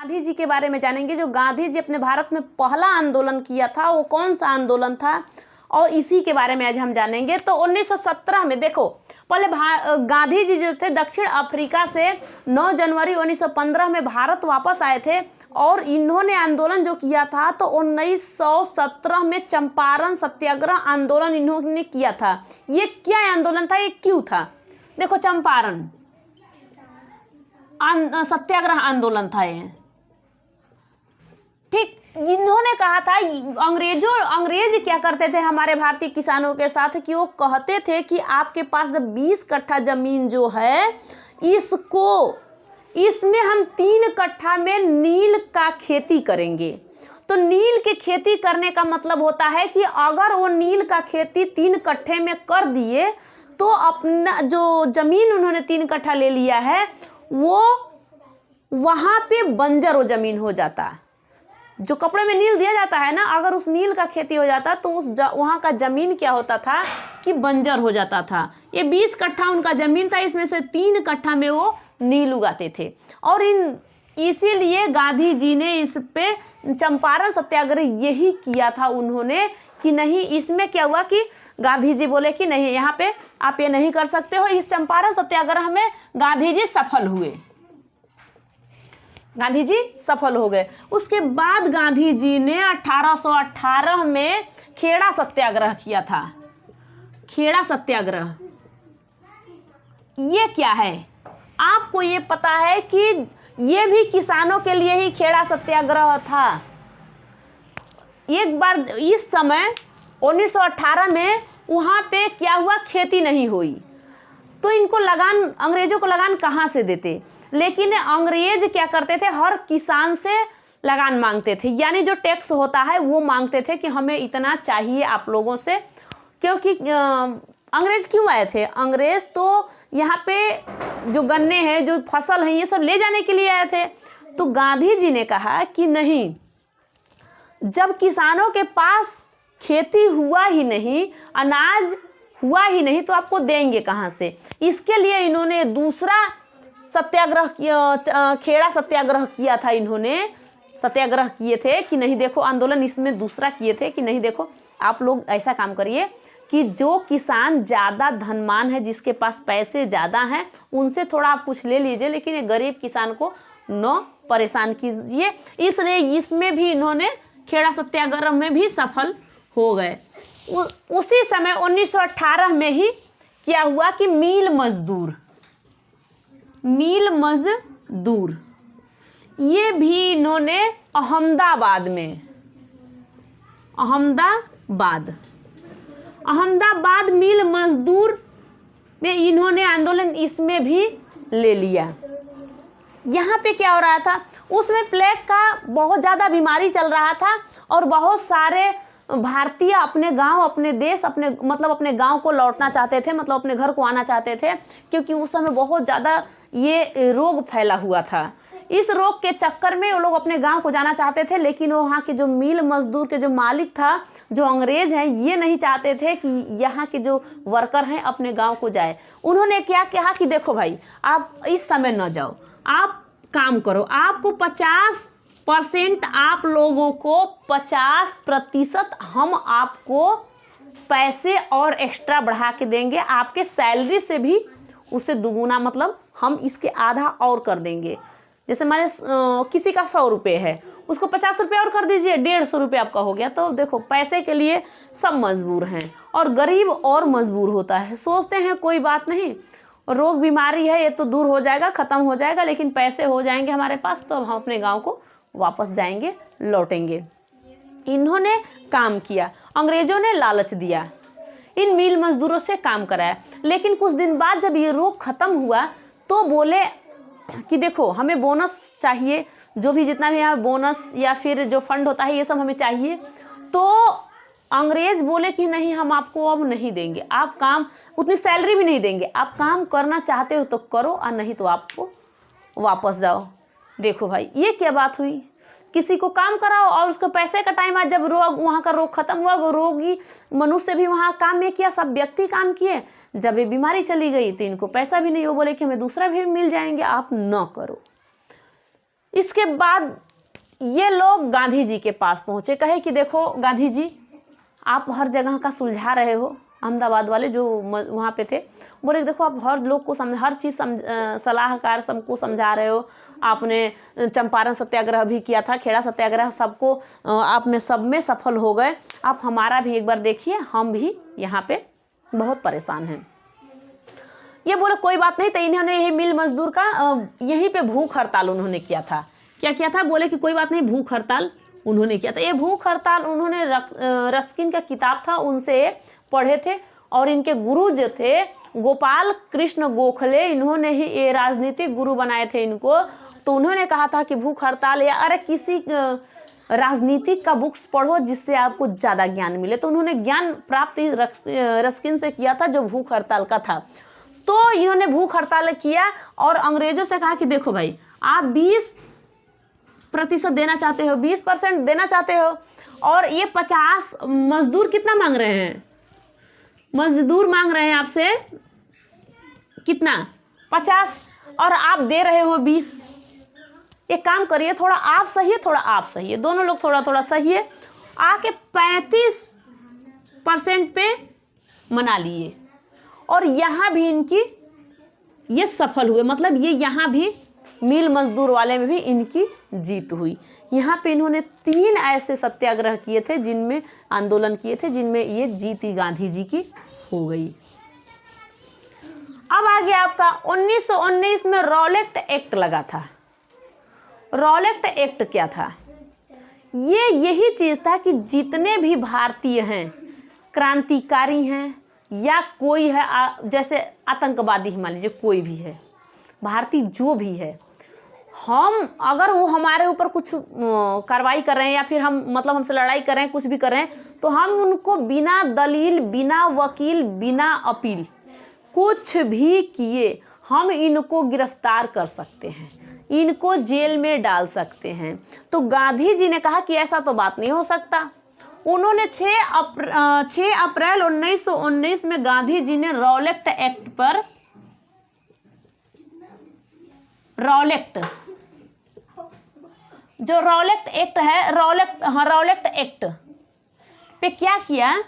गांधी जी के बारे में जानेंगे। जो गांधी जी अपने भारत में पहला आंदोलन किया था वो कौन सा आंदोलन था, और इसी के बारे में आज हम जानेंगे। तो 1917 में देखो, पहले गांधी जी जो थे दक्षिण अफ्रीका से 9 जनवरी 1915 में भारत वापस आए थे, और इन्होंने आंदोलन जो किया था तो 1917 में चंपारण सत्याग्रह आंदोलन इन्होंने किया था। ये क्या आंदोलन था, ये क्यों था? देखो, चंपारण सत्याग्रह आंदोलन था ये, ठीक। इन्होंने कहा था, अंग्रेज क्या करते थे हमारे भारतीय किसानों के साथ, कि वो कहते थे कि आपके पास जब 20 कट्ठा जमीन जो है, इसमें हम 3 कट्ठा में नील का खेती करेंगे। तो नील की खेती करने का मतलब होता है कि अगर वो नील का खेती 3 कट्ठे में कर दिए तो अपना जो जमीन उन्होंने 3 कट्ठा ले लिया है वो वहाँ पे बंजर वो जमीन हो जाता। जो कपड़े में नील दिया जाता है ना, अगर उस नील का खेती हो जाता तो वहाँ का ज़मीन क्या होता था कि बंजर हो जाता था। ये 20 कट्ठा उनका ज़मीन था, इसमें से 3 कट्ठा में वो नील उगाते थे। और इसीलिए गांधी जी ने इस पे चंपारण सत्याग्रह यही किया था उन्होंने, कि नहीं, इसमें क्या हुआ कि गांधी जी बोले कि नहीं, यहाँ पे आप ये नहीं कर सकते हो। इस चंपारण सत्याग्रह में गांधी जी सफल हुए, गांधी जी सफल हो गए। उसके बाद गांधी जी ने 1818 में खेड़ा सत्याग्रह किया था। खेड़ा सत्याग्रह ये क्या है, आपको ये पता है कि ये भी किसानों के लिए ही खेड़ा सत्याग्रह था। एक बार इस समय 1918 में वहाँ पे क्या हुआ, खेती नहीं हुई, तो इनको लगान, अंग्रेजों को लगान कहाँ से देते? लेकिन अंग्रेज क्या करते थे, हर किसान से लगान मांगते थे, यानी जो टैक्स होता है वो मांगते थे कि हमें इतना चाहिए आप लोगों से। क्योंकि अंग्रेज क्यों आए थे? अंग्रेज तो यहाँ पे जो गन्ने हैं, जो फसल हैं, ये सब ले जाने के लिए आए थे। तो गांधी जी ने कहा कि नहीं, जब किसानों के पास खेती हुआ ही नहीं, अनाज हुआ ही नहीं, तो आपको देंगे कहाँ से? इसके लिए इन्होंने दूसरा सत्याग्रह किया, खेड़ा सत्याग्रह किया था। इन्होंने सत्याग्रह किए थे कि नहीं देखो, आंदोलन इसमें दूसरा किए थे कि नहीं देखो, आप लोग ऐसा काम करिए कि जो किसान ज़्यादा धनवान है, जिसके पास पैसे ज़्यादा हैं, उनसे थोड़ा आप कुछ ले लीजिए, लेकिन ये गरीब किसान को न परेशान कीजिए। इसलिए इसमें भी इन्होंने खेड़ा सत्याग्रह में भी सफल हो गए। उसी समय 1918 में ही क्या हुआ कि मील मजदूर ये भी इन्होंने अहमदाबाद मील मजदूर में इन्होंने आंदोलन इसमें भी ले लिया। यहाँ पे क्या हो रहा था, उसमें प्लेग का बहुत ज़्यादा बीमारी चल रहा था, और बहुत सारे भारतीय अपने गांव, अपने देश, अपने गांव को लौटना चाहते थे, मतलब अपने घर को आना चाहते थे, क्योंकि उस समय बहुत ज़्यादा ये रोग फैला हुआ था। इस रोग के चक्कर में वो लोग अपने गांव को जाना चाहते थे, लेकिन वहाँ के जो मील मजदूर के जो मालिक था, जो अंग्रेज हैं, ये नहीं चाहते थे कि यहाँ के जो वर्कर हैं अपने गाँव को जाए। उन्होंने क्या कहा कि देखो भाई, आप इस समय न जाओ, आप काम करो, आपको 50% आप लोगों को 50% हम आपको पैसे और एक्स्ट्रा बढ़ा के देंगे, आपके सैलरी से भी उससे दुगुना, मतलब हम इसके आधा और कर देंगे। जैसे मैंने किसी का 100 रुपये है, उसको 50 रुपये और कर दीजिए, 150 रुपये आपका हो गया। तो देखो, पैसे के लिए सब मजबूर हैं, और गरीब और मजबूर होता है। सोचते हैं कोई बात नहीं, रोग बीमारी है, ये तो दूर हो जाएगा, ख़त्म हो जाएगा, लेकिन पैसे हो जाएंगे हमारे पास तो हम अपने गांव को वापस जाएंगे, लौटेंगे। इन्होंने काम किया, अंग्रेज़ों ने लालच दिया, इन मील मजदूरों से काम कराया। लेकिन कुछ दिन बाद जब ये रोग ख़त्म हुआ तो बोले कि देखो, हमें बोनस चाहिए, जो भी जितना भी यहाँ बोनस या फिर जो फंड होता है ये सब हमें चाहिए। तो अंग्रेज़ बोले कि नहीं, हम आपको अब नहीं देंगे, आप काम, उतनी सैलरी भी नहीं देंगे, आप काम करना चाहते हो तो करो, और नहीं तो आपको वापस जाओ। देखो भाई, ये क्या बात हुई, किसी को काम कराओ और उसको पैसे का टाइम आया, जब रोग, वहाँ का रोग खत्म हुआ, वो रोगी मनुष्य भी वहाँ काम नहीं किया, सब व्यक्ति काम किए। जब ये बीमारी चली गई तो इनको पैसा भी नहीं, वो बोले कि हमें दूसरा भी मिल जाएंगे, आप न करो। इसके बाद ये लोग गांधी जी के पास पहुँचे, कहे कि देखो गांधी जी, आप हर जगह का सुलझा रहे हो, अहमदाबाद वाले जो वहाँ पे थे, बोले देखो आप हर लोग को हर चीज़ सलाहकार सबको समझा रहे हो, आपने चंपारण सत्याग्रह भी किया था, खेड़ा सत्याग्रह, सबको आप में सब में सफल हो गए, आप हमारा भी एक बार देखिए, हम भी यहाँ पे बहुत परेशान हैं। ये बोले कोई बात नहीं। तो इन्होंने यही मिल मजदूर का यहीं पे भूख हड़ताल उन्होंने किया था। क्या किया था? बोले कि कोई बात नहीं, भूख हड़ताल उन्होंने किया था। ये भूख हड़ताल उन्होंने रस्किन का किताब था उनसे पढ़े थे, और इनके गुरु जो थे गोपाल कृष्ण गोखले, इन्होंने ही ये राजनीतिक गुरु बनाए थे इनको। तो उन्होंने कहा था कि भूख हड़ताल या अरे किसी राजनीतिक का बुक्स पढ़ो जिससे आपको ज़्यादा ज्ञान मिले। तो उन्होंने ज्ञान प्राप्ति रस्किन से किया था जो भूख हड़ताल का था। तो इन्होंने भूख हड़ताल किया और अंग्रेजों से कहा कि देखो भाई, आप 20% देना चाहते हो, 20% देना चाहते हो, और ये 50 मजदूर कितना मांग रहे हैं? मजदूर मांग रहे हैं आपसे कितना? 50, और आप दे रहे हो 20। एक काम करिए, थोड़ा आप सही है, थोड़ा आप सही है, दोनों लोग थोड़ा थोड़ा सही है, आके 35% पे मना लिए। और यहाँ भी इनकी ये सफल हुए, मतलब ये यहाँ भी मिल मजदूर वाले में भी इनकी जीत हुई। यहाँ पे इन्होंने 3 ऐसे सत्याग्रह किए थे, जिनमें आंदोलन किए थे, जिनमें ये जीत गांधी जी की हो गई। अब आ गया आपका 1919 में रॉलेट एक्ट लगा था। रॉलेट एक्ट क्या था? ये यही चीज़ था कि जितने भी भारतीय हैं, क्रांतिकारी हैं या कोई है, जैसे आतंकवादी मान लीजिए, कोई भी है भारतीय जो भी है, हम अगर वो हमारे ऊपर कुछ कार्रवाई कर रहे हैं या फिर हम मतलब हमसे लड़ाई कर रहे हैं, कुछ भी कर रहे हैं, तो हम उनको बिना दलील, बिना वकील, बिना अपील, कुछ भी किए हम इनको गिरफ्तार कर सकते हैं, इनको जेल में डाल सकते हैं। तो गांधी जी ने कहा कि ऐसा तो बात नहीं हो सकता। उन्होंने 6 अप्रैल 1919 में गांधी जी ने रॉलेट एक्ट पर, रॉलेट जो रॉलेट एक्ट है, रॉलेट एक्ट पे क्या किया?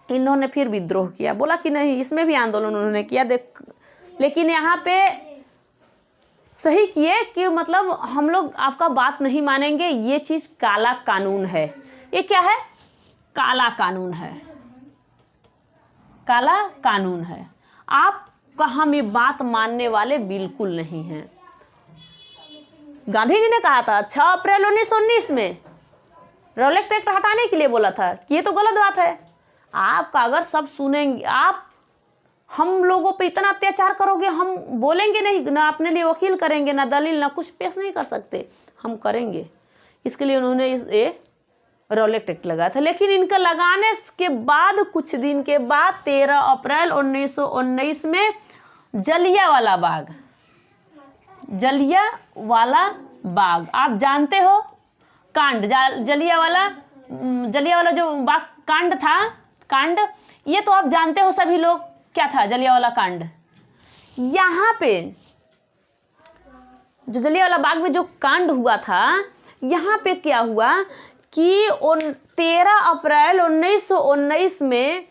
इन्होंने फिर विद्रोह किया, बोला कि नहीं, इसमें भी आंदोलन उन्होंने किया देख, लेकिन यहाँ पे सही किए कि मतलब हम लोग आपका बात नहीं मानेंगे, ये चीज़ काला कानून है। ये क्या है? काला कानून है, काला कानून है, आपका हम ये बात मानने वाले बिल्कुल नहीं हैं। गांधी जी ने कहा था 6 अप्रैल 1919 में रॉलेट एक्ट हटाने के लिए बोला था कि ये तो गलत बात है। आपका अगर सब सुनेंगे, आप हम लोगों पे इतना अत्याचार करोगे, हम बोलेंगे नहीं, ना अपने लिए वकील करेंगे, ना दलील, ना कुछ पेश नहीं कर सकते, हम करेंगे। इसके लिए उन्होंने ये रॉलेट एक्ट लगाया था। लेकिन इनका लगाने के बाद कुछ दिन के बाद 13 अप्रैल 1919 में जलियांवाला बाग, आप जानते हो कांड, जलियांवाला जो बाग कांड था, कांड, ये तो आप जानते हो सभी लोग, क्या था जलियांवाला कांड। यहाँ पे जो जलियांवाला बाग में जो कांड हुआ था, यहाँ पे क्या हुआ कि 13 अप्रैल 1919 में,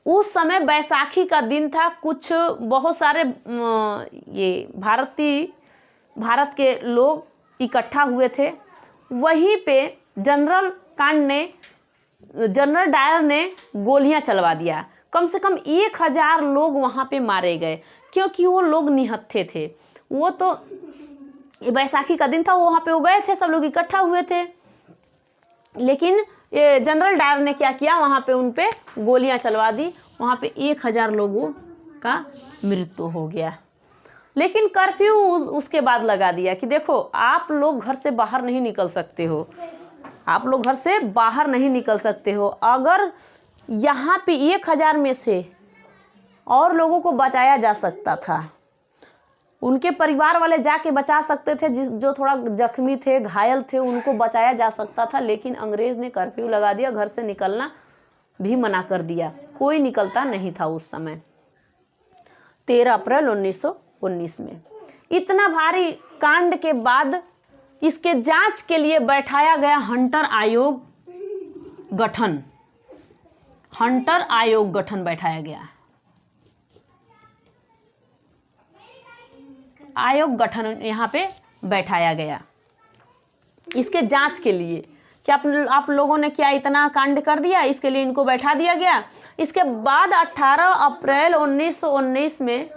उस समय बैसाखी का दिन था, कुछ बहुत सारे ये भारत के लोग इकट्ठा हुए थे। वहीं पे जनरल डायर ने गोलियां चलवा दिया। कम से कम 1000 लोग वहाँ पे मारे गए, क्योंकि वो लोग निहत्थे थे। वो तो ये बैसाखी का दिन था, वो वहाँ पे वो गए थे, सब लोग इकट्ठा हुए थे, लेकिन ये जनरल डायर ने क्या किया, वहाँ पे उन पे गोलियां चलवा दी। वहाँ पे 1000 लोगों का मृत्यु हो गया। लेकिन कर्फ्यू उसके बाद लगा दिया कि देखो, आप लोग घर से बाहर नहीं निकल सकते हो, आप लोग घर से बाहर नहीं निकल सकते हो। अगर यहाँ पे 1000 में से और लोगों को बचाया जा सकता था, उनके परिवार वाले जाके बचा सकते थे, जो थोड़ा जख्मी थे, घायल थे, उनको बचाया जा सकता था। लेकिन अंग्रेज़ ने कर्फ्यू लगा दिया, घर से निकलना भी मना कर दिया, कोई निकलता नहीं था उस समय। 13 अप्रैल 1919 में। इतना भारी कांड के बाद इसके जांच के लिए बैठाया गया हंटर आयोग गठन, हंटर आयोग गठन बैठाया गया, आयोग गठन यहाँ पे बैठाया गया इसके जांच के लिए कि आप लोगों ने क्या इतना कांड कर दिया, इसके लिए इनको बैठा दिया गया। इसके बाद 18 अप्रैल 1919 में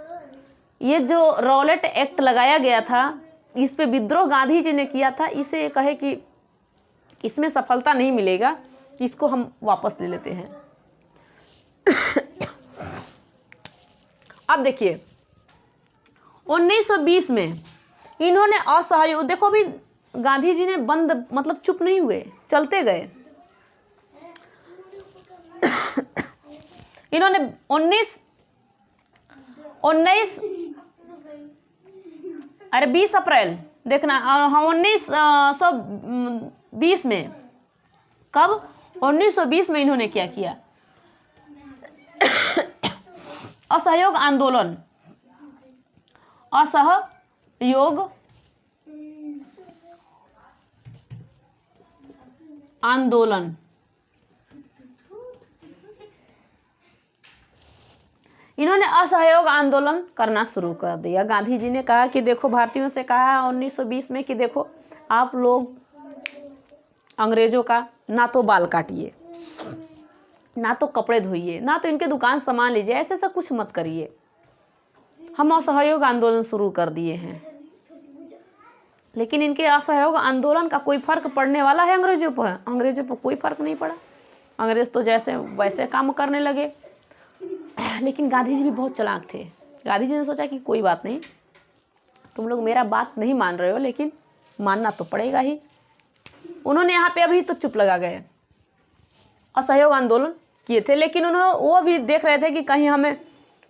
ये जो रॉलेट एक्ट लगाया गया था, इस पे विद्रोह गांधी जी ने किया था। इसे कहे कि इसमें सफलता नहीं मिलेगा, इसको हम वापस ले लेते हैं। अब देखिए 1920 में इन्होंने असहयोग, देखो भी गांधी जी ने बंद मतलब चुप नहीं हुए, चलते गए। इन्होंने 20 अप्रैल देखना, हाँ 1920 में, कब 1920 में इन्होंने क्या किया, असहयोग आंदोलन, असहयोग आंदोलन। इन्होंने असहयोग आंदोलन करना शुरू कर दिया। गांधी जी ने कहा कि देखो, भारतीयों से कहा 1920 में कि देखो आप लोग अंग्रेजों का ना तो बाल काटिए, ना तो कपड़े धोइए, ना तो इनके दुकान सामान लीजिए, ऐसे ऐसा कुछ मत करिए। हम असहयोग आंदोलन शुरू कर दिए हैं। लेकिन इनके असहयोग आंदोलन का कोई फर्क पड़ने वाला है अंग्रेजों पर? अंग्रेजों पर कोई फर्क नहीं पड़ा। अंग्रेज तो जैसे वैसे काम करने लगे। लेकिन गांधी जी भी बहुत चालाक थे। गांधी जी ने सोचा कि कोई बात नहीं, तुम लोग मेरा बात नहीं मान रहे हो, लेकिन मानना तो पड़ेगा ही। उन्होंने यहाँ पे अभी तो चुप लगा गए, असहयोग आंदोलन किए थे, लेकिन वो भी देख रहे थे कि कहीं हमें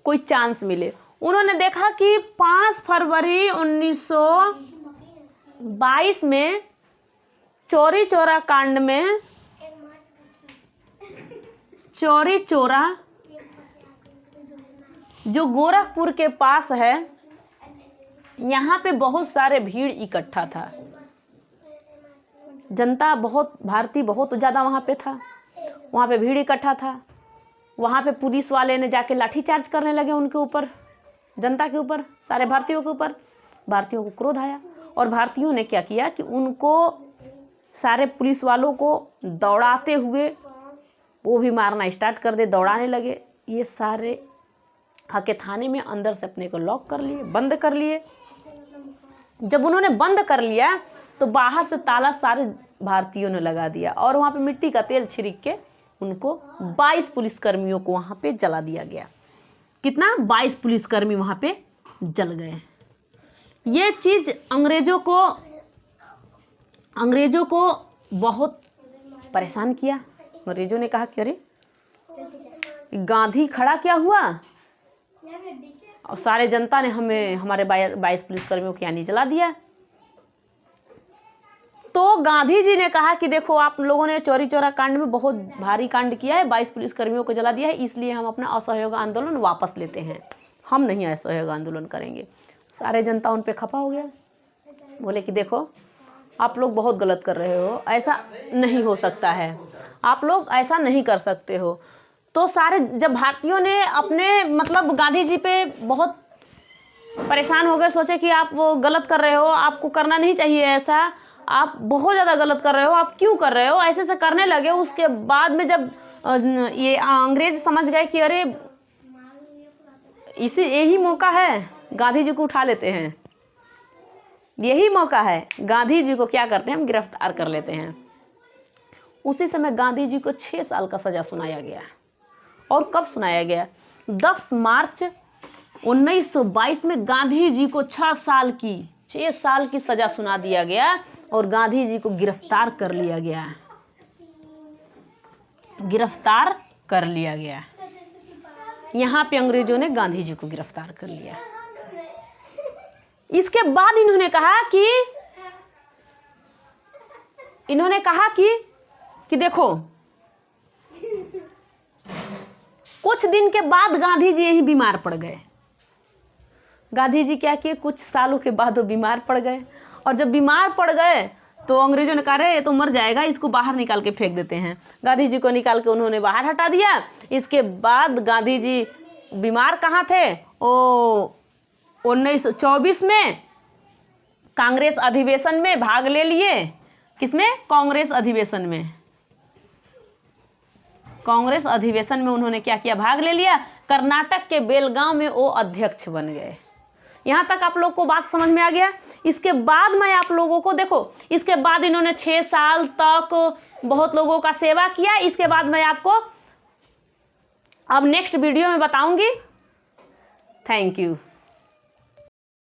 कोई चांस मिले। उन्होंने देखा कि 5 फरवरी 1922 में चौरी चौरा कांड में, चौरी चौरा जो गोरखपुर के पास है, यहाँ पे बहुत सारे भीड़ इकट्ठा था। जनता बहुत, भारतीय बहुत ज़्यादा वहाँ पे था, वहाँ पे भीड़ इकट्ठा था। वहाँ पे पुलिस वाले ने जाके लाठीचार्ज करने लगे उनके ऊपर, जनता के ऊपर, सारे भारतीयों के ऊपर। भारतीयों को क्रोध आया और भारतीयों ने क्या किया कि उनको, सारे पुलिस वालों को दौड़ाते हुए वो भी मारना स्टार्ट कर दे, दौड़ाने लगे। ये सारे आके थाने में अंदर से अपने को लॉक कर लिए, बंद कर लिए। जब उन्होंने बंद कर लिया तो बाहर से ताला सारे भारतीयों ने लगा दिया और वहाँ पे मिट्टी का तेल छिड़क के उनको 22 पुलिसकर्मियों को वहाँ पे जला दिया गया। कितना? 22 पुलिसकर्मी वहाँ पे जल गए। ये चीज़ अंग्रेजों को बहुत परेशान किया। अंग्रेजों ने कहा कि अरे गांधी खड़ा क्या हुआ, और सारे जनता ने हमारे 22 पुलिसकर्मियों को यानी जला दिया। तो गांधी जी ने कहा कि देखो, आप लोगों ने चौरी चौरा कांड में बहुत भारी कांड किया है, 22 पुलिसकर्मियों को जला दिया है, इसलिए हम अपना असहयोग आंदोलन वापस लेते हैं, हम नहीं असहयोग आंदोलन करेंगे। सारे जनता उन पे खपा हो गया। बोले कि देखो, आप लोग बहुत गलत कर रहे हो, ऐसा नहीं हो सकता है, आप लोग ऐसा नहीं कर सकते हो। तो सारे, जब भारतीयों ने अपने मतलब गांधी जी पे बहुत परेशान हो गए, सोचे कि आप वो गलत कर रहे हो, आपको करना नहीं चाहिए ऐसा, आप बहुत ज़्यादा गलत कर रहे हो, आप क्यों कर रहे हो, ऐसे से करने लगे। उसके बाद में जब ये अंग्रेज समझ गए कि अरे यही मौका है, गांधी जी को उठा लेते हैं, यही मौका है, गांधी जी को क्या करते हैं, हम गिरफ्तार कर लेते हैं। उसी समय गांधी जी को 6 साल का सज़ा सुनाया गया। और कब सुनाया गया? 10 मार्च 1922 में गांधी जी को 6 साल की सज़ा सुना दिया गया और गांधी जी को गिरफ्तार कर लिया गया, गिरफ्तार कर लिया गया। यहाँ पे अंग्रेजों ने गांधी जी को गिरफ्तार कर लिया। इसके बाद इन्होंने कहा कि देखो, कुछ दिन के बाद गांधी जी यही बीमार पड़ गए। गांधी जी क्या किए, कुछ सालों के बाद वो बीमार पड़ गए, और जब बीमार पड़ गए तो अंग्रेजों ने कहा अरे ये तो मर जाएगा, इसको बाहर निकाल के फेंक देते हैं। गांधी जी को निकाल के उन्होंने बाहर हटा दिया। इसके बाद गांधी जी बीमार कहाँ थे, ओ 1924 में कांग्रेस अधिवेशन में भाग ले लिए। किसमें? कांग्रेस अधिवेशन में। कांग्रेस अधिवेशन में उन्होंने क्या किया, भाग ले लिया। कर्नाटक के बेलगांव में वो अध्यक्ष बन गए। यहाँ तक आप लोग को बात समझ में आ गया। इसके बाद मैं आप लोगों को देखो, इसके बाद इन्होंने 6 साल तक बहुत लोगों का सेवा किया। इसके बाद मैं आपको अब नेक्स्ट वीडियो में बताऊंगी। Thank you.